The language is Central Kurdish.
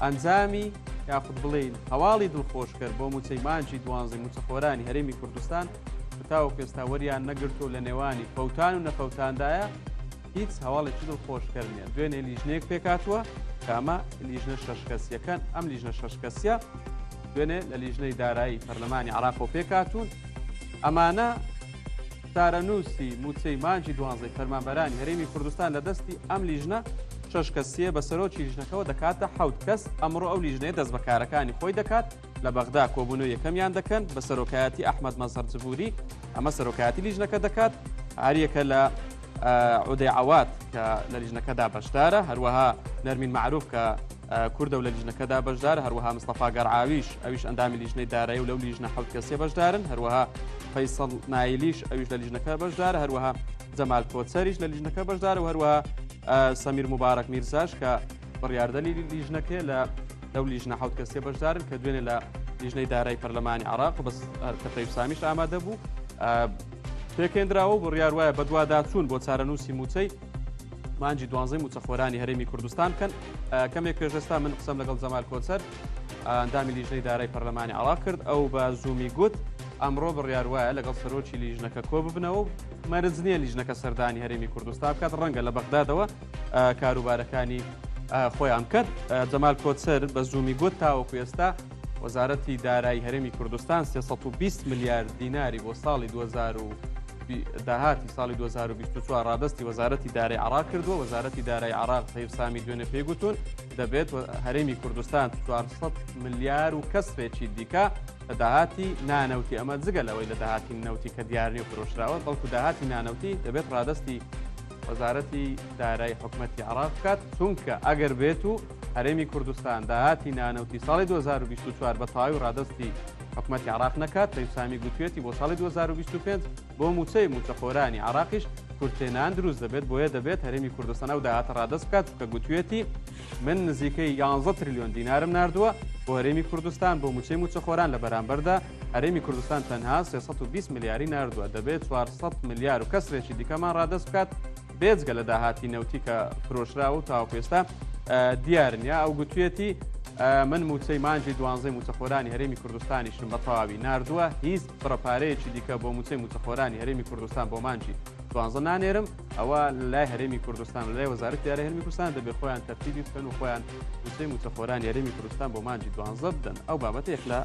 ئەنجامی یاخود بڵین هەواڵی دڵخۆشکرد بۆ موچەی مانجی دوانزەی موچەخۆرانی هەرێمی کوردستان تاوەکو ئێستا وەریان نەگرتو لە نێوانی فەوتان و نەفەوتاندایە هیچ هەواڵێکی دڵخۆشکرد نیە. دوێنێ لیژنەیەک پێکاتووە کە ئەمە لیژنە شەشکەسیەکان. ئەم لیژنە شەشکەسیە دوێنێ لە لیژنەی دارایی پەرلەمانی عێراقەوە پێکاتوون. ئەمانە تارەنووسی موچەی مانجی دوانزەی فەرمانبەرانی هەرێمی کوردستان لە دەستی ئەم لیژنە شەشکەسیە بە سەرۆکی لیژنەکەەوە دەکاتە حەوت کەس. ئەمڕۆ ئەو لیژنەیە دەست بەکارەکانی خۆی دەکات لە بەغدا کۆبوونەوە یەکەمیان دەکەن بە سەرۆکایەتی ئەحمەد مەزهەر جبووری. ئەمە سەرۆکایەتی لیژنەکە دەکات. هەریەکە لە عودەی عەوات کە لە لیژنەکەدا بەشدارە، هەروەها نەرمین معروف کە کوردە و لە لیژنەکەدا بەشدار، هەروەها مستەفا گەرعاویش ئەویش ئەندامی لیژنەی دارایی و لەو لیژنە حەوت کەسێ بەشدارن، هەروەها فەیسەڵ نایلیش ئەویش لە لیژنەکە بەشدارە، هەروەها جەمال کۆچەریش لە لیژنەکە بەشدارە و هەروەها سەمیر مبارەک میرزاش کە بڕیاردەری لیژنەکە لەو لیژنە حەوت کەسێ بەشدارن کە دوێنێ لە لیژنەی دارایی پەرلەمانی عێراق بەس کە تەیب ئامادە بوو پێکێنراوە و بڕیار وایە بە دوواداچوون بۆ چارەنووسی موچەی مانجی دوانزەی موچەخۆرانی هەرێمی کوردستان بکەن. کەمێک پێشەستا من قسەم لەگەڵ جەمال کۆچەر ئەندامی لیژنەی دارایی پەرلەمانی عێراق کرد. ئەو بە زوومی گوت ئەمڕۆ بڕیار وایە لەگەڵ سەرۆکی لیژنەکە کۆ ببنەوە و مەرج نییە لیژنەکە سەردانی هەرێمی کوردستان بکات، ڕەنگە لە بەغدادەوە کاروبارەکانی خۆیان بکات. جەمال کۆچەر بە زوومی گوت تاوەکو ئێستا وەزارەتی دارایی هەرێمی کوردستان 320 میلیارد دیناری بۆ ساڵی داهاتی ساڵی 2024 ڕادستی وەزارەتی دارایی عێراق کردووە. وەزارەتی دارایی عێراق تەیفسامی دوێنێ پێیگوتون دەبێت هەرێمی کوردستان 400 میلیار و کەسرێکی دیکە لە داهاتی نانەوتی. ئەمە جگە لەوەی لە داهاتی نەوتی کە دیارنی و فرۆشراوە، بەڵکو داهاتی نانەوتی دەبێت ڕادستی وەزارەتی دارایی حکوومەتی عێراق بکات، چونکە ئەگەر بێت و هەرێمی کوردستان داهاتی نانەوتی ساڵی 2024 بە تەواوی ڕادستی حکوومەتی عێراق نەکات، تەیفسامی گوتوێتی بۆ ساڵی 2025 بۆ موچەی موچەخۆرانی عێراقیش کورتێنان دروست دەبێت. بۆیە دەبێت هەرێمی کوردستان ئەو داهاتە ڕادست بکات کە گوتوێتی من نزیکەی 11 تریلیۆن دینارم ناردووە بۆ هەرێمی کوردستان بۆ موچەی موچەخۆران لە بەرامبەردا هەرێمی کوردستان تەنها 320 میلیاری ناردووە. دەبێت 400 میلیار و کەسرێکی دیکەمان ڕادست بکات بێجگە لە داهاتی نەوتی کە فرۆشراوە و تاوەکو ئێستا دیارنیا. ئەو گوتوێتی من موچەی مانجی دوانزەی موچەخۆرانی هەرێمی کوردستانیشم بە تەواوی ناردووە، هیچ بڕەپارەیەکی دیکە بۆ موچەی موچەخۆرانی هەرێمی کوردستان بۆ مانجی دوانزە نانێرم. ئەوە لای هەرێمی کوردستان لای وەزارەتی دارایی هەرێمی کوردستان دەبێت خۆیان تەرتیبی بکەن و خۆیان موچەی موچەخۆرانی هەرێمی کوردستان بۆ مانجی دوانزە بدەن. ئەو بابەتێک لە